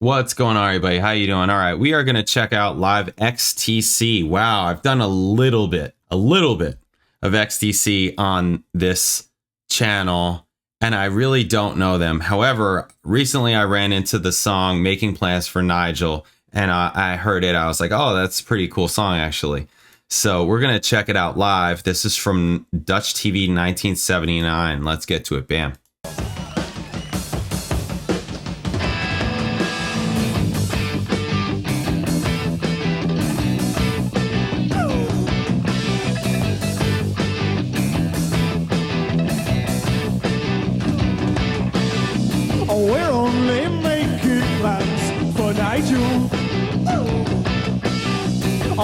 What's going on, everybody? How you doing? All right, we are going to check out live XTC. Wow, I've done a little bit of XTC on this channel, and I really don't know them. However, recently I ran into the song Making Plans for Nigel, and I heard it. I was like, oh, that's a pretty cool song, actually. So we're going to check it out live. This is from Dutch TV 1979. Let's get to it. Bam.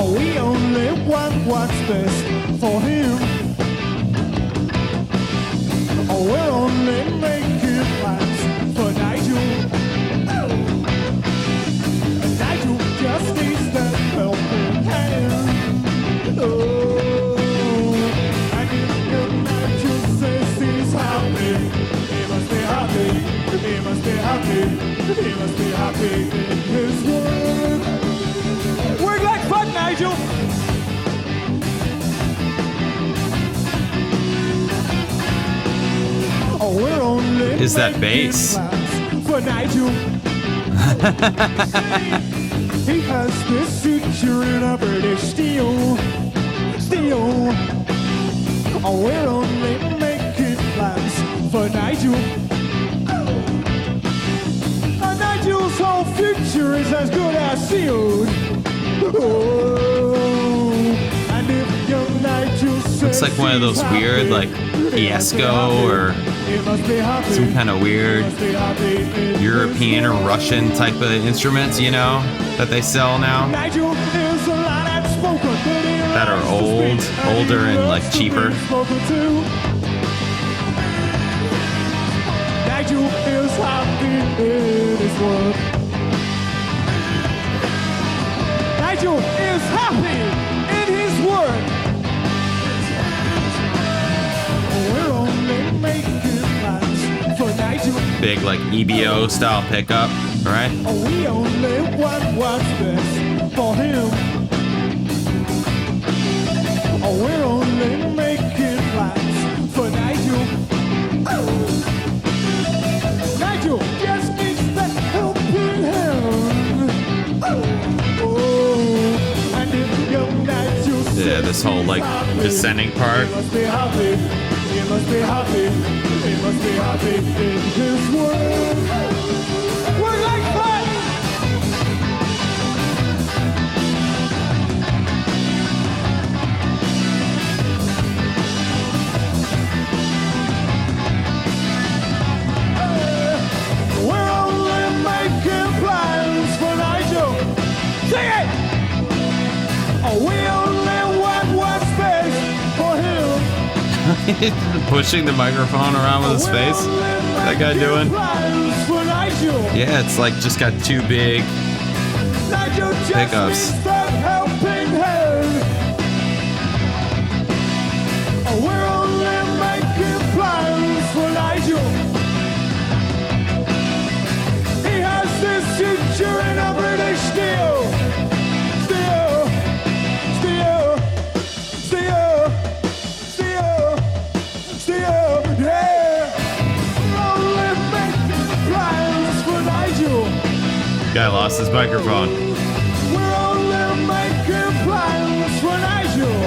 We only want what's best for him. We're only making plans for Nigel. Nigel just needs that helping hand. Oh, and if your Nigel says he's happy, he must be happy. He must be happy. He must be happy in his work. Work like fun, Nigel! Oh, we're only is that bass? For Nigel. He has this future in a British steel. Oh, we're only making plans for Nigel. Nigel's whole future is as good as sealed. Looks like one of those weird, like, fiasco or some kind of weird European or Russian type of instruments, you know, that they sell now. That are older and, like, cheaper. Nigel is happy in his work. Nigel is happy in his work. We're only making plans for Nigel. Big, like, EBO style pickup, right? We only want what's best for him. We're only making plans for Nigel. Nigel just needs that helping hand. Yeah, this whole, like, descending part. He must be happy. He must be happy. He must be happy in his work. Work like fun. We're only making plans for Nigel. Sing it! We only want what's best for him. Pushing the microphone around with his face. That guy doing? Yeah, it's like just got two big pickups. We're only making plans for Nigel. He has this future in a British steel. Guy lost his microphone. We're only making plans for Nigel.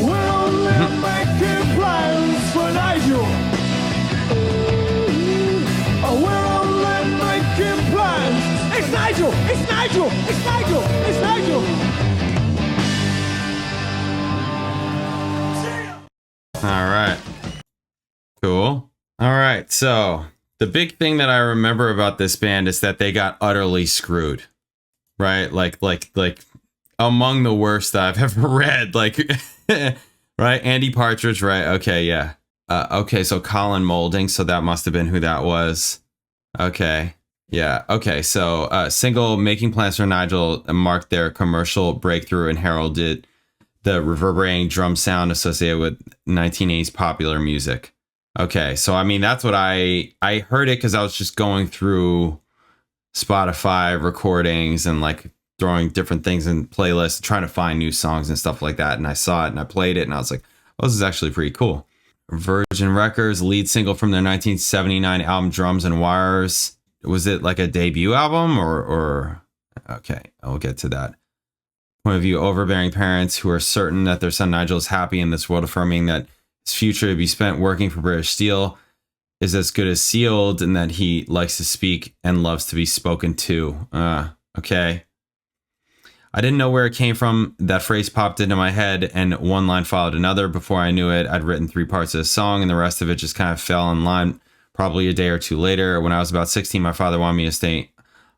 We're only making plans for Nigel. We're only making plans. It's Nigel! It's Nigel! It's Nigel! It's Nigel! All right. Cool. All right. So the big thing that I remember about this band is that they got utterly screwed, right? Like among the worst that I've ever read. Like, right? Andy Partridge, right? Okay, yeah. Okay, so Colin Moulding, so that must have been who that was. Okay, yeah. Okay, so single Making Plans for Nigel marked their commercial breakthrough and heralded the reverberating drum sound associated with 1980s popular music. Okay, so I mean that's what I heard it because I was just going through Spotify recordings and like throwing different things in playlists, trying to find new songs and stuff like that. And I saw it and I played it and I was like, oh, this is actually pretty cool. Virgin Records, lead single from their 1979 album Drums and Wires. Was it like a debut album or okay, I'll get to that. Point of view, overbearing parents who are certain that their son Nigel is happy in this world, affirming that his future to be spent working for British Steel is as good as sealed, and that he likes to speak and loves to be spoken to. Okay. I didn't know where it came from. That phrase popped into my head, and one line followed another. Before I knew it, I'd written 3 parts of the song, and the rest of it just kind of fell in line probably a day or two later. When I was about 16, my father wanted me to stay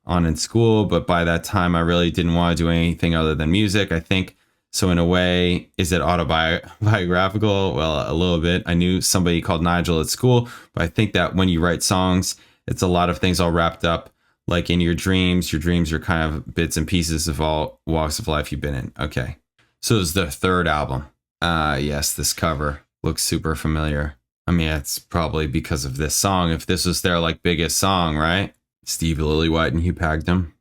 on in school, but by that time, I really didn't want to do anything other than music, I think. So in a way, is it autobiographical? Well, a little bit. I knew somebody called Nigel at school, but I think that when you write songs, it's a lot of things all wrapped up. Like in your dreams are kind of bits and pieces of all walks of life you've been in. Okay. So it's the 3rd album. Yes, this cover looks super familiar. I mean, it's probably because of this song. If this was their like biggest song, right? Steve Lillywhite and Hugh Pagum.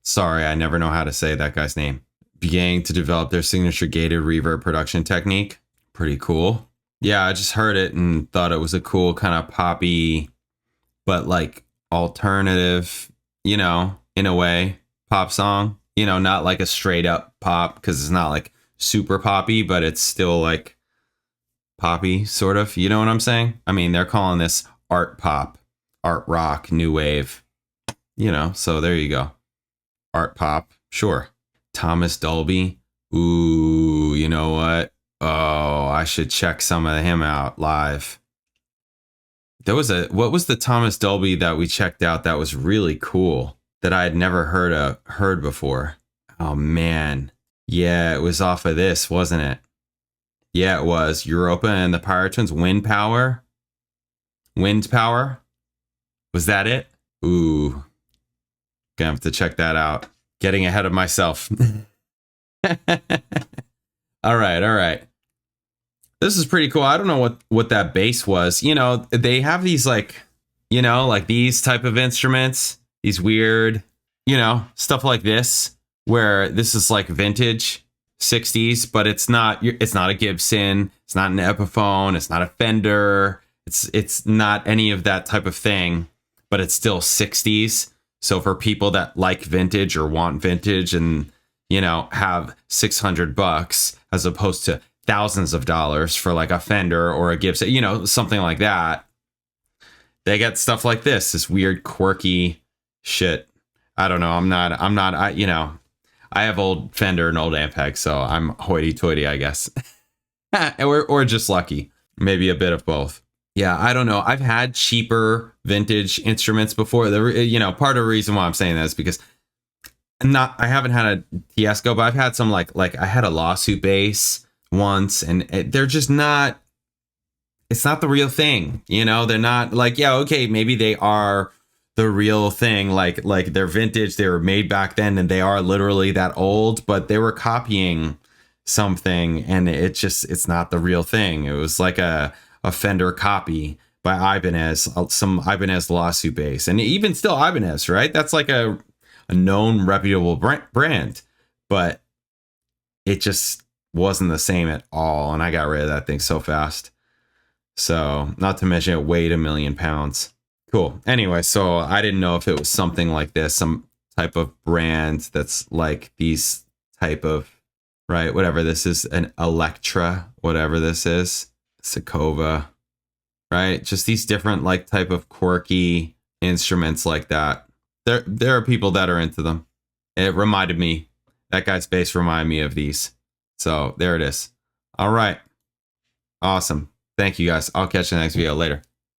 Sorry, I never know how to say that guy's name. Beginning to develop their signature gated reverb production technique. Pretty cool. Yeah, I just heard it and thought it was a cool kind of poppy, but like alternative, you know, in a way, pop song. You know, not like a straight up pop because it's not like super poppy, but it's still like poppy, sort of. You know what I'm saying? I mean, they're calling this art pop, art rock, new wave. You know, so there you go. Art pop, sure. Thomas Dolby. Ooh, you know what? Oh, I should check some of him out live. What was the Thomas Dolby that we checked out that was really cool that I had never heard before? Oh man. Yeah, it was off of this, wasn't it? Yeah, it was. Europa and the Pirate Twins. Wind Power. Was that it? Ooh. Gonna have to check that out. Getting ahead of myself. All right. This is pretty cool. I don't know what that bass was. You know, they have these like, you know, like these type of instruments, these weird, you know, stuff like this, where this is like vintage 60s, but it's not a Gibson, it's not an Epiphone, it's not a Fender, it's not any of that type of thing, but it's still 60s. So for people that like vintage or want vintage and, you know, have $600 as opposed to thousands of dollars for like a Fender or a Gibson, you know, something like that, they get stuff like this weird, quirky shit. I don't know. I have old Fender and old Ampeg, so I'm hoity-toity, I guess. or just lucky. Maybe a bit of both. Yeah, I don't know. I've had cheaper vintage instruments before. Part of the reason why I'm saying that is because I haven't had a Tiesco, but I've had some like I had a lawsuit bass once, and they're just not. It's not the real thing, you know. They're not like, yeah, okay, maybe they are the real thing, like they're vintage, they were made back then, and they are literally that old, but they were copying something, and it's not the real thing. It was like a Fender copy by Ibanez, some Ibanez lawsuit bass, and even still Ibanez, right? That's like a known, reputable brand, but it just wasn't the same at all, and I got rid of that thing so fast. So, not to mention it weighed 1 million pounds. Cool. Anyway, so I didn't know if it was something like this, some type of brand that's like these type of, right, whatever this is, an Electra, whatever this is, Sakova, right? Just these different like type of quirky instruments like that. There are people that are into them. It reminded me, that guy's bass reminded me of these. So there it is. All right. Awesome. Thank you guys. I'll catch you in the next video later.